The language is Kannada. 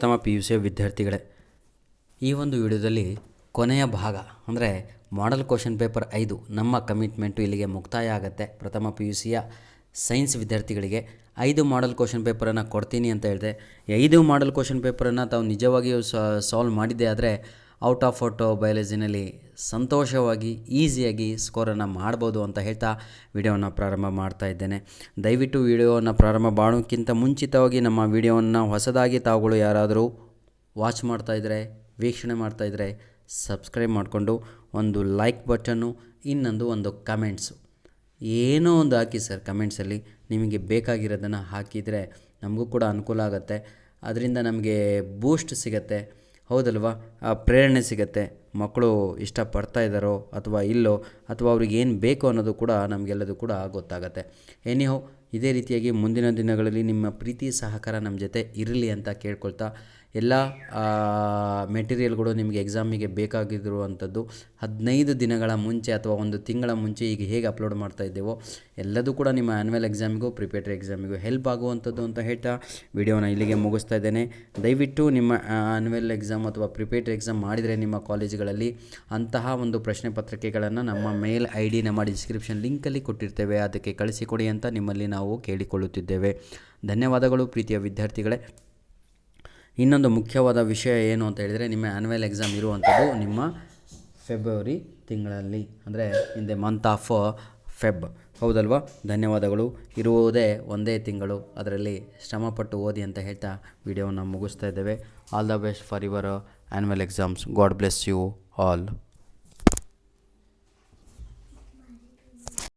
ಪ್ರಥಮ PUC ವಿದ್ಯಾರ್ಥಿಗಳೇ, ಈ ಒಂದು ವಿಡಿಯೋದಲ್ಲಿ ಕೊನೆಯ ಭಾಗ ಅಂದರೆ ಮಾಡೆಲ್ ಕ್ವಶನ್ ಪೇಪರ್ 5 ನಮ್ಮ ಕಮಿಟ್ಮೆಂಟು ಇಲ್ಲಿಗೆ ಮುಕ್ತಾಯ ಆಗುತ್ತೆ. ಪ್ರಥಮ PUCಯ ಸೈನ್ಸ್ ವಿದ್ಯಾರ್ಥಿಗಳಿಗೆ 5 ಮಾಡೆಲ್ ಕ್ವಶನ್ ಪೇಪರನ್ನು ಕೊಡ್ತೀನಿ ಅಂತ ಹೇಳಿದೆ. 5 ಮಾಡೆಲ್ ಕ್ವಶನ್ ಪೇಪರನ್ನು ತಾವು ನಿಜವಾಗಿಯೂ ಸಾಲ್ವ್ ಮಾಡಿದ್ದೆ ಆದರೆ ಔಟ್ ಆಫ್ ಬಯಾಲಜಿನಲ್ಲಿ ಸಂತೋಷವಾಗಿ ಈಸಿಯಾಗಿ ಸ್ಕೋರನ್ನು ಮಾಡ್ಬೋದು ಅಂತ ಹೇಳ್ತಾ ವಿಡಿಯೋವನ್ನು ಪ್ರಾರಂಭ ಮಾಡ್ತಾ ಇದ್ದೇನೆ. ದಯವಿಟ್ಟು ವಿಡಿಯೋವನ್ನು ಪ್ರಾರಂಭ ಮಾಡೋಕ್ಕಿಂತ ಮುಂಚಿತವಾಗಿ ನಮ್ಮ ವಿಡಿಯೋವನ್ನು ಹೊಸದಾಗಿ ತಾವುಗಳು ಯಾರಾದರೂ ವಾಚ್ ಮಾಡ್ತಾಯಿದ್ರೆ, ವೀಕ್ಷಣೆ ಮಾಡ್ತಾಯಿದ್ರೆ ಸಬ್ಸ್ಕ್ರೈಬ್ ಮಾಡಿಕೊಂಡು ಒಂದು ಲೈಕ್ ಬಟನ್ನು, ಇನ್ನೊಂದು ಒಂದು ಕಮೆಂಟ್ಸು ಏನೋ ಒಂದು ಹಾಕಿ ಸರ್. ಕಮೆಂಟ್ಸಲ್ಲಿ ನಿಮಗೆ ಬೇಕಾಗಿರೋದನ್ನು ಹಾಕಿದರೆ ನಮಗೂ ಕೂಡ ಅನುಕೂಲ ಆಗುತ್ತೆ. ಅದರಿಂದ ನಮಗೆ ಬೂಸ್ಟ್ ಸಿಗುತ್ತೆ, ಹೌದಲ್ವಾ? ಪ್ರೇರಣೆ ಸಿಗುತ್ತೆ. ಮಕ್ಕಳು ಇಷ್ಟಪಡ್ತಾ ಇದ್ದಾರೋ ಅಥವಾ ಇಲ್ಲೋ ಅಥವಾ ಅವ್ರಿಗೆ ಏನು ಬೇಕು ಅನ್ನೋದು ಕೂಡ ನಮಗೆಲ್ಲದು ಕೂಡ ಗೊತ್ತಾಗುತ್ತೆ. ಎನಿಹೋ ಇದೇ ರೀತಿಯಾಗಿ ಮುಂದಿನ ದಿನಗಳಲ್ಲಿ ನಿಮ್ಮ ಪ್ರೀತಿ ಸಹಕಾರ ನಮ್ಮ ಜೊತೆ ಇರಲಿ ಅಂತ ಕೇಳ್ಕೊಳ್ತಾ, ಎಲ್ಲ ಮೆಟೀರಿಯಲ್ಗಳು ನಿಮಗೆ ಎಕ್ಸಾಮಿಗೆ ಬೇಕಾಗಿರುವಂಥದ್ದು 15 ದಿನಗಳ ಮುಂಚೆ ಅಥವಾ ಒಂದು ತಿಂಗಳ ಮುಂಚೆ ಈಗ ಹೇಗೆ ಅಪ್ಲೋಡ್ ಮಾಡ್ತಾ ಇದ್ದೇವೋ ಎಲ್ಲದೂ ಕೂಡ ನಿಮ್ಮ ಆ್ಯನ್ಯುವಲ್ ಎಕ್ಸಾಮಿಗೂ ಪ್ರಿಪೇಟರಿ ಎಕ್ಸಾಮಿಗೂ ಹೆಲ್ಪ್ ಆಗುವಂಥದ್ದು ಅಂತ ಹೇಳ್ತಾ ವಿಡಿಯೋನ ಇಲ್ಲಿಗೆ ಮುಗಿಸ್ತಾ ಇದ್ದೇನೆ. ದಯವಿಟ್ಟು ನಿಮ್ಮ ಆ್ಯನ್ಯುವಲ್ ಎಕ್ಸಾಮ್ ಅಥವಾ ಪ್ರಿಪೇಟರಿ ಎಕ್ಸಾಮ್ ಮಾಡಿದರೆ ನಿಮ್ಮ ಕಾಲೇಜುಗಳಲ್ಲಿ ಅಂತಹ ಒಂದು ಪ್ರಶ್ನೆ ಪತ್ರಿಕೆಗಳನ್ನು ನಮ್ಮ ಮೇಲ್ ID ನಮ್ಮ ಡಿಸ್ಕ್ರಿಪ್ಷನ್ ಲಿಂಕಲ್ಲಿ ಕೊಟ್ಟಿರ್ತೇವೆ, ಅದಕ್ಕೆ ಕಳಿಸಿಕೊಡಿ ಅಂತ ನಿಮ್ಮಲ್ಲಿ ನಾವು ಕೇಳಿಕೊಳ್ಳುತ್ತಿದ್ದೇವೆ. ಧನ್ಯವಾದಗಳು ಪ್ರೀತಿಯ ವಿದ್ಯಾರ್ಥಿಗಳೇ. ಇನ್ನೊಂದು ಮುಖ್ಯವಾದ ವಿಷಯ ಏನು ಅಂತ ಹೇಳಿದರೆ, ನಿಮ್ಮ ಆ್ಯನ್ಯುವಲ್ ಎಕ್ಸಾಮ್ ಇರುವಂಥದ್ದು ನಿಮ್ಮ ಫೆಬ್ರವರಿ ತಿಂಗಳಲ್ಲಿ, ಅಂದರೆ in the month of Feb, ಹೌದಲ್ವಾ? ಧನ್ಯವಾದಗಳು. ಇರುವುದೇ ಒಂದೇ ತಿಂಗಳು, ಅದರಲ್ಲಿ ಶ್ರಮಪಟ್ಟು ಓದಿ ಅಂತ ಹೇಳ್ತಾ ವಿಡಿಯೋವನ್ನು ಮುಗಿಸ್ತಾ ಇದ್ದೇವೆ. All the best for your annual exams. God bless you all.